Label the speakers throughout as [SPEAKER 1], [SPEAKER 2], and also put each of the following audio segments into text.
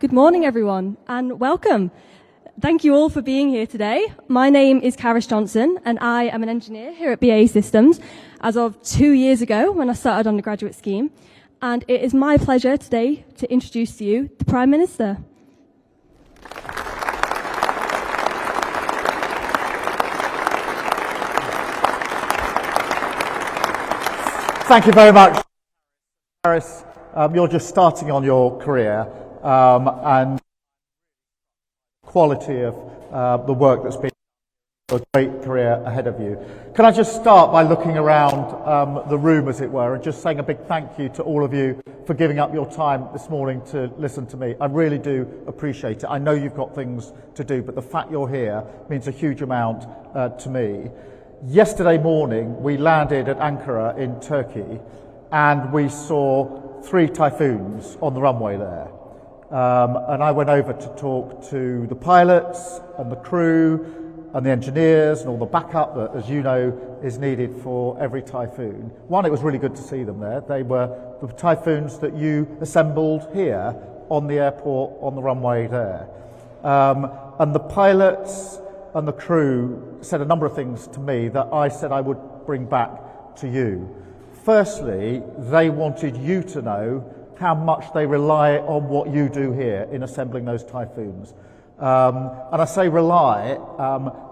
[SPEAKER 1] Good morning, everyone, and welcome. Thank you all for being here today. My name is Karis Johnson, and I am an engineer here at BAE Systems as of 2 years ago when I started on the graduate scheme. And it is my pleasure today to introduce to you the Prime Minister.
[SPEAKER 2] Thank you very much, Karis. You're just starting on your career, and quality of the work that's been a great career ahead of you. Can I just start by looking around the room, as it were, and just saying a big thank you to all of you for giving up your time this morning to listen to me. I really do appreciate it. I know you've got things to do, but the fact you're here means a huge amount to me. Yesterday morning, we landed at Ankara in Turkey, and we saw 3 Typhoons on the runway there. And I went over to talk to the pilots and the crew and the engineers and all the backup that, as you know, is needed for every Typhoon. One, it was really good to see them there. They were the Typhoons that you assembled here on the airport, on the runway there. And the pilots and the crew said a number of things to me that I said I would bring back to you. Firstly, they wanted you to know how much they rely on what you do here in assembling those Typhoons. And I say rely,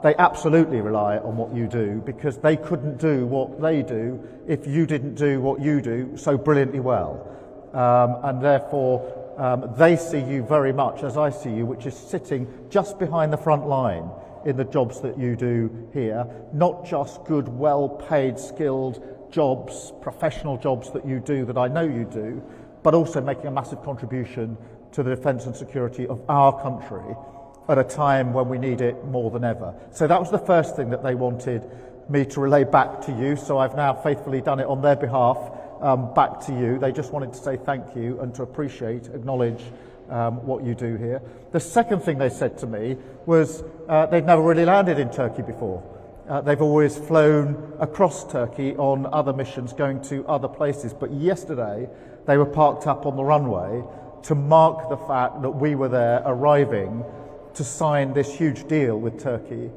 [SPEAKER 2] they absolutely rely on what you do, because they couldn't do what they do if you didn't do what you do so brilliantly well. And therefore, they see you very much as I see you, which is sitting just behind the front line in the jobs that you do here, not just good, well-paid, skilled jobs, professional jobs that you do that I know you do, but also making a massive contribution to the defence and security of our country at a time when we need it more than ever. So that was the first thing that they wanted me to relay back to you, so I've now faithfully done it on their behalf back to you. They just wanted to say thank you and to appreciate, acknowledge what you do here. The second thing they said to me was they'd never really landed in Turkey before. They've always flown across Turkey on other missions going to other places, but yesterday they were parked up on the runway to mark the fact that we were there arriving to sign this huge deal with Turkey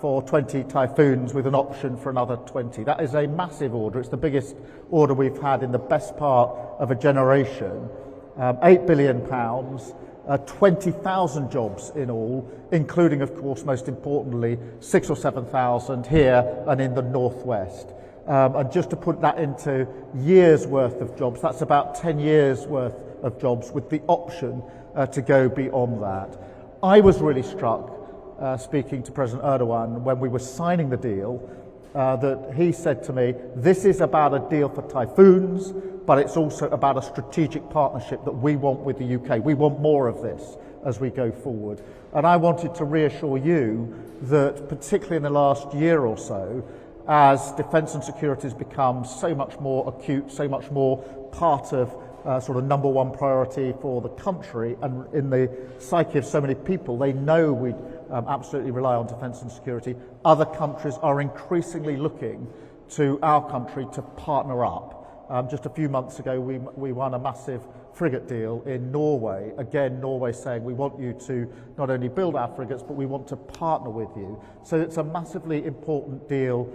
[SPEAKER 2] for 20 Typhoons with an option for another 20. That is a massive order. It's the biggest order we've had in the best part of a generation. £8 billion, 20,000 jobs in all, including, of course, most importantly, 6,000 or 7,000 here and in the northwest. And just to put that into years' worth of jobs, that's about 10 years' worth of jobs with the option to go beyond that. I was really struck, speaking to President Erdogan, when we were signing the deal, that he said to me, this is about a deal for Typhoons, but it's also about a strategic partnership that we want with the UK. We want more of this as we go forward. And I wanted to reassure you that, particularly in the last year or so, as defence and security has become so much more acute, so much more part of sort of number one priority for the country, and in the psyche of so many people, they know we absolutely rely on defence and security. Other countries are increasingly looking to our country to partner up. Just a few months ago, we won a massive frigate deal in Norway. Again, Norway saying we want you to not only build our frigates, but we want to partner with you. So it's a massively important deal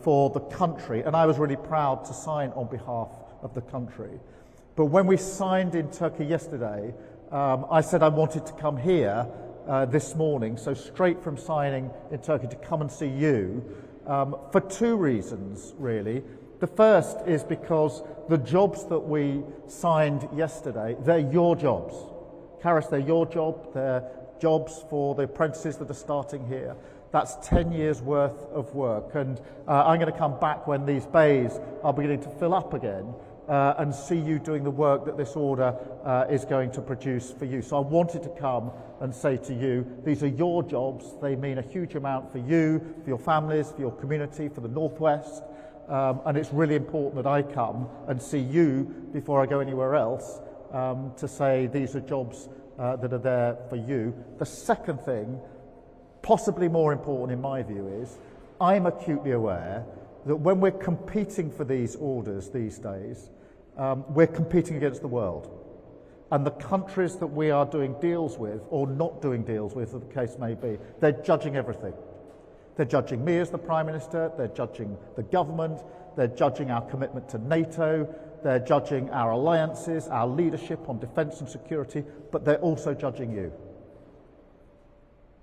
[SPEAKER 2] for the country, and I was really proud to sign on behalf of the country. But when we signed in Turkey yesterday, I said I wanted to come here this morning, so straight from signing in Turkey, to come and see you for 2 reasons, really. The first is because the jobs that we signed yesterday, they're your jobs. Karis, they're your job. They're jobs for the apprentices that are starting here. That's 10 years worth of work. And I'm going to come back when these bays are beginning to fill up again and see you doing the work that this order is going to produce for you. So I wanted to come and say to you, these are your jobs. They mean a huge amount for you, for your families, for your community, for the Northwest. And it's really important that I come and see you before I go anywhere else to say these are jobs that are there for you. The second thing, possibly more important in my view, is I'm acutely aware that when we're competing for these orders these days, we're competing against the world. And the countries that we are doing deals with, or not doing deals with, as the case may be, they're judging everything. They're judging me as the Prime Minister, they're judging the government, they're judging our commitment to NATO, they're judging our alliances, our leadership on defence and security, but they're also judging you.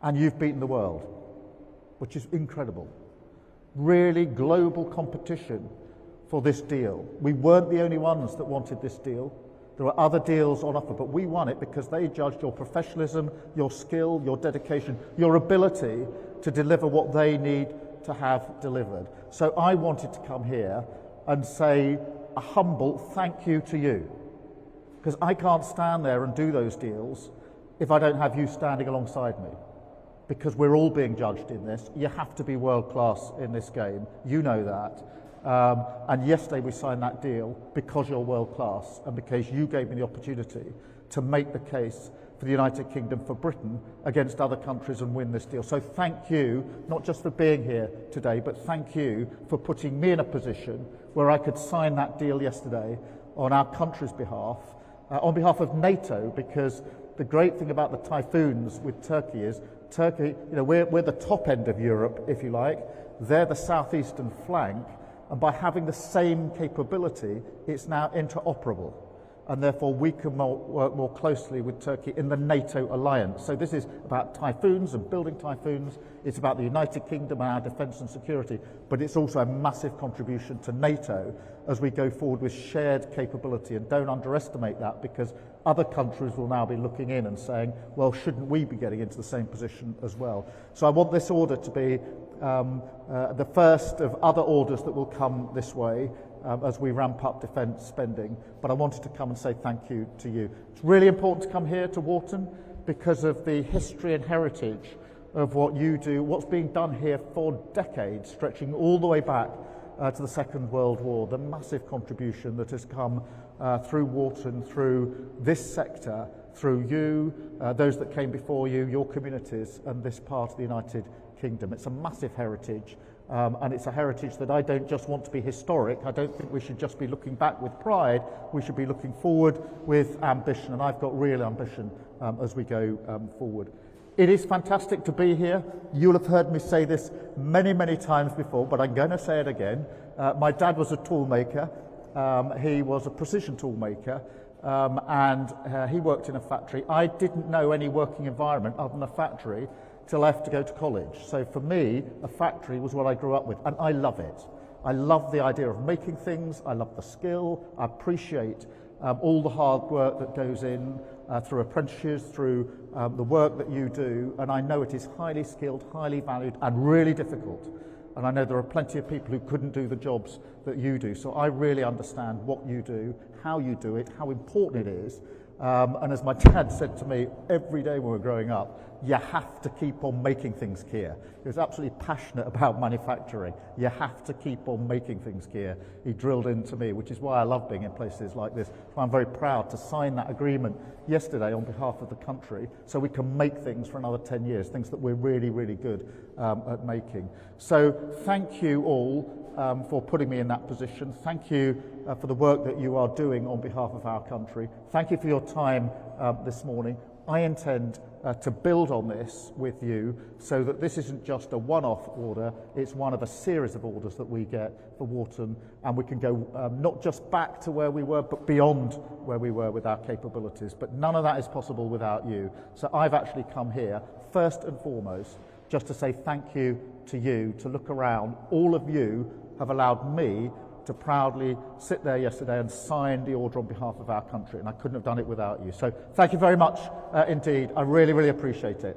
[SPEAKER 2] And you've beaten the world, which is incredible. Really global competition for this deal. We weren't the only ones that wanted this deal. There were other deals on offer, but we won it because they judged your professionalism, your skill, your dedication, your ability to deliver what they need to have delivered. So I wanted to come here and say a humble thank you to you, because I can't stand there and do those deals if I don't have you standing alongside me, because we're all being judged in this. You have to be world class in this game. You know that. And yesterday we signed that deal because you're world class and because you gave me the opportunity to make the case for the United Kingdom, for Britain, against other countries and win this deal. So thank you, not just for being here today, but thank you for putting me in a position where I could sign that deal yesterday on our country's behalf, on behalf of NATO, because the great thing about the Typhoons with Turkey is Turkey, we're the top end of Europe, if you like. They're the southeastern flank. And by having the same capability, it's now interoperable. And therefore, we can work more closely with Turkey in the NATO alliance. So this is about Typhoons and building Typhoons. It's about the United Kingdom and our defence and security. But it's also a massive contribution to NATO as we go forward with shared capability. And don't underestimate that, because other countries will now be looking in and saying, well, shouldn't we be getting into the same position as well? So I want this order to be the first of other orders that will come this way as we ramp up defence spending. But I wanted to come and say thank you to you. It's really important to come here to Wharton because of the history and heritage of what you do, what's being done here for decades, stretching all the way back to the Second World War, the massive contribution that has come through Wharton, through this sector, through you, those that came before you, your communities, and this part of the United Kingdom. It's a massive heritage, and it's a heritage that I don't just want to be historic. I don't think we should just be looking back with pride. We should be looking forward with ambition, and I've got real ambition as we go forward. It is fantastic to be here. You'll have heard me say this many, many times before, but I'm going to say it again. My dad was a tool maker. He was a precision tool maker, and he worked in a factory. I didn't know any working environment other than a factory till I left to go to college. So for me, a factory was what I grew up with, and I love it. I love the idea of making things. I love the skill. I appreciate all the hard work that goes in through apprenticeships, through the work that you do, and I know it is highly skilled, highly valued, and really difficult. And I know there are plenty of people who couldn't do the jobs that you do. So I really understand what you do, how you do it, how important it is. And as my dad said to me every day when we were growing up, you have to keep on making things here. He was absolutely passionate about manufacturing. You have to keep on making things here. He drilled into me, which is why I love being in places like this. So I'm very proud to sign that agreement yesterday on behalf of the country so we can make things for another 10 years, things that we're really, really good at making. So thank you all for putting me in that position. Thank you for the work that you are doing on behalf of our country. Thank you for your time this morning. I intend to build on this with you so that this isn't just a one-off order, it's one of a series of orders that we get for Wharton, and we can go not just back to where we were, but beyond where we were with our capabilities. But none of that is possible without you. So I've actually come here, first and foremost, just to say thank you to you, to look around. All of you have allowed me to proudly sit there yesterday and sign the order on behalf of our country, and I couldn't have done it without you. So thank you very much indeed. I really, really appreciate it.